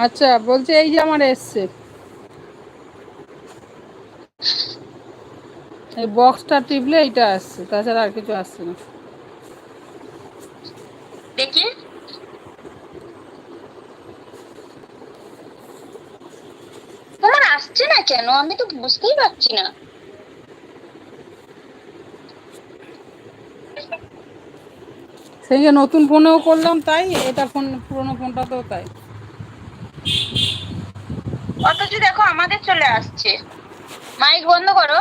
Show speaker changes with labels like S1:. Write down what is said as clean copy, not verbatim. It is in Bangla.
S1: আচ্ছা, বলছে এই যে আমার এসছে, এই বক্সটা টিপলে এইটা আসছে, তাছাড়া আর কিছু আসছে না।
S2: দেখি তোমার আসছে না কেন, আমি তো বুঝতেই পারছি না।
S1: সেই যে নতুন ফোনেও করলাম তাই, এটা ফোন পুরোনো ফোনটাতেও তাই।
S2: অথচ দেখো আমাদের চলে আসছে। মাইক বন্ধ করো।